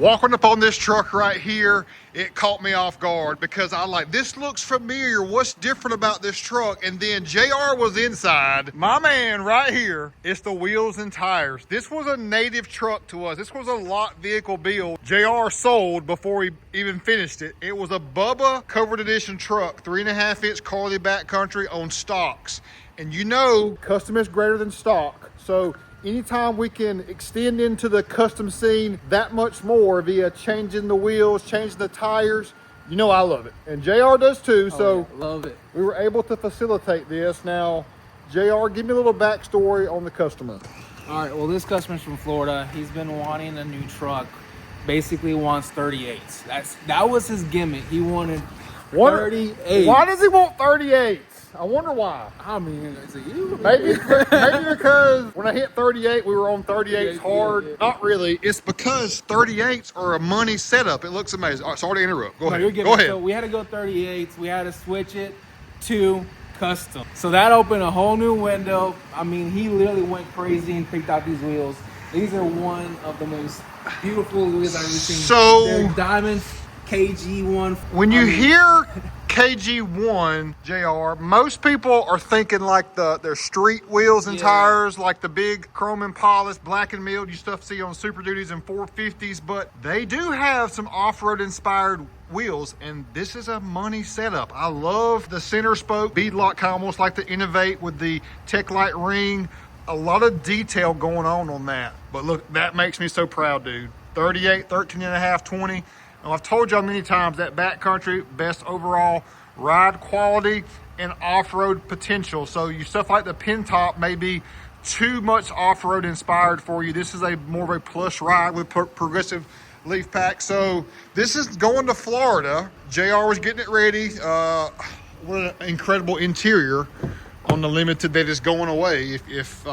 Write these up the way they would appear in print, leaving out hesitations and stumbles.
Walking up on this truck right here, it caught me off guard because I like, this looks familiar. What's different about this truck? And then JR was inside. My man right here, it's the wheels and tires. This was a native truck to us. This was a lot vehicle build. JR sold before he even finished it. It was a Bubba covered edition truck, 3.5-inch Carli Backcountry on stocks. And you know, custom is greater than stock. So anytime we can extend into the custom scene that much more via changing the wheels, changing the tires, you know I love it. And JR does too, so yeah, love it. We were able to facilitate this. Now, JR, give me a little backstory on the customer. All right, well, this customer's from Florida. He's been wanting a new truck, basically wants 38s. That was his gimmick. He wanted 38s. Why does he want 38s? I wonder why. I mean, is it you? Maybe because when I hit 38, we were on 38s hard. Yeah. Not really. It's because 38s are a money setup. It looks amazing. All right, sorry to interrupt. Go ahead. Go ahead. So we had to go 38s. We had to switch it to custom. So that opened a whole new window. I mean, he literally went crazy and picked out these wheels. These are one of the most beautiful wheels I've ever seen. So they're diamonds, KG1. When you hear KG1, JR, most people are thinking like their street wheels and tires, like the big chrome and polished, black and milled, you stuff see on Super Duties and 450s, but they do have some off-road inspired wheels, and this is a money setup. I love the center spoke beadlock, kind of almost like the Innovate with the Tech Light ring. A lot of detail going on that. But look, that makes me so proud, dude. 38, 13.5, 20. Now, I've told y'all many times that Backcountry, best overall ride quality and off-road potential. So you stuff like the pin top may be too much off-road inspired for you. This is a more of a plush ride with progressive leaf pack. So this is going to Florida. JR was getting it ready. What an incredible interior on the Limited that is going away. If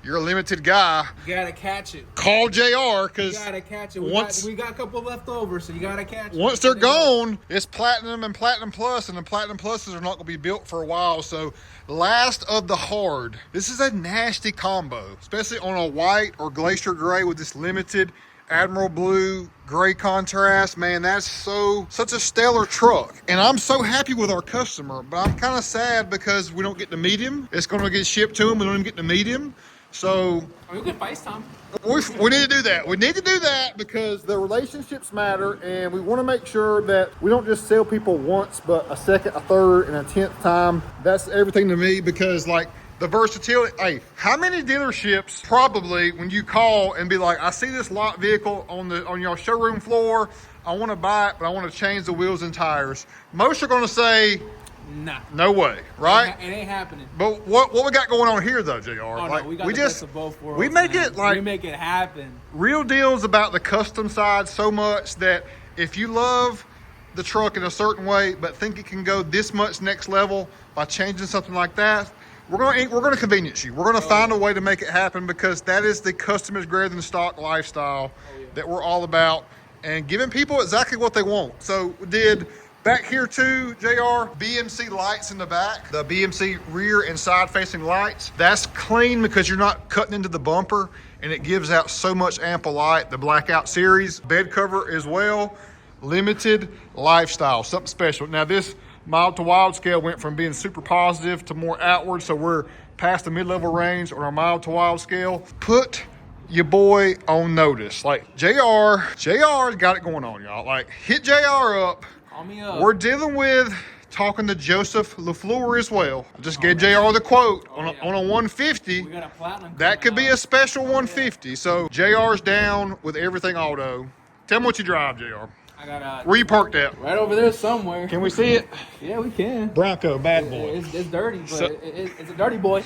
you're a Limited guy, you gotta catch it. Call JR, because you gotta catch it. We got a couple left over, so you gotta catch it. Once they're gone, it's Platinum and Platinum Plus, and the Platinum Pluses are not gonna be built for a while. So last of the hard. This is a nasty combo, especially on a white or glacier gray with this Limited Admiral Blue gray contrast. Man, that's such a stellar truck, and I'm so happy with our customer. But I'm kind of sad because we don't get to meet him. It's going to get shipped to him. We don't even get to meet him. So we could FaceTime. We need to do that. We need to do that because the relationships matter, and we want to make sure that we don't just sell people once, but a second, a third, and a 10th time. That's everything to me, because like the versatility. Hey, how many dealerships probably when you call and be like, I see this lot vehicle on your showroom floor, I want to buy it, but I want to change the wheels and tires. Most are going to say, nah, no way, right? It ain't happening. But what we got going on here though, JR? Oh, like, no, we got the best of both worlds. We make man. it like we make it happen. Real deals about the custom side so much that if you love the truck in a certain way but think it can go this much next level by changing something like that, we're gonna convenience you. We're gonna find a way to make it happen, because that is the custom is greater than stock lifestyle that we're all about, and giving people exactly what they want. So we did back here too, JR, BMC lights in the back, the BMC rear and side facing lights. That's clean because you're not cutting into the bumper, and it gives out so much ample light. The blackout series bed cover as well. Limited lifestyle, something special. Now this mild to wild scale went from being super positive to more outward, so we're past the mid-level range on our mild to wild scale. Put your boy on notice. Like JR's got it going on, y'all. Like, hit JR up. Call me up. We're dealing with talking to Joseph LaFleur as well. I just gave JR the quote on a 150. We got a platinum. That could be a special 150. So JR's down with everything auto. Tell me what you drive, JR. I got Where you parked at? right over there somewhere. Can we see it? Yeah, we can. Bronco, bad boy. It's dirty, but it's a dirty boy.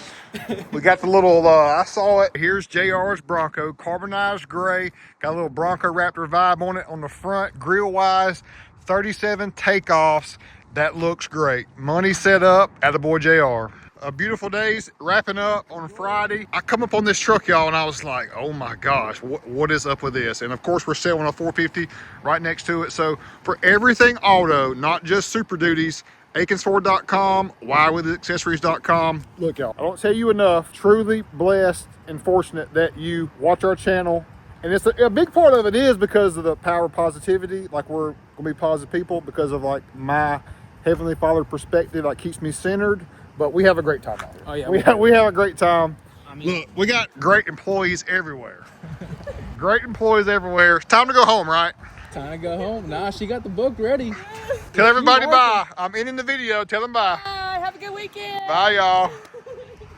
We got the little, I saw it. Here's JR's Bronco, carbonized gray. Got a little Bronco Raptor vibe on it on the front. Grill-wise, 37 takeoffs. That looks great. Money set up. Attaboy JR. A beautiful day's wrapping up on Friday. I come up on this truck, y'all, and I was like, oh my gosh, what is up with this? And of course, we're selling a 450 right next to it. So for everything auto, not just Super Duties, akinsford.com, wildwillies.com. Look, y'all, I don't tell you enough. Truly blessed and fortunate that you watch our channel, And it's a big part of it is because of the power of positivity. Like, we're gonna be positive people because of like my Heavenly Father perspective. Like, keeps me centered. But we have a great time out here. Oh yeah, we have a great time. I mean, Look, we got great employees everywhere. Great employees everywhere. It's time to go home, right? time to go home. Nah, she got the book ready. Tell everybody bye. I'm ending the video. Tell them bye. Bye. Have a good weekend. Bye, y'all.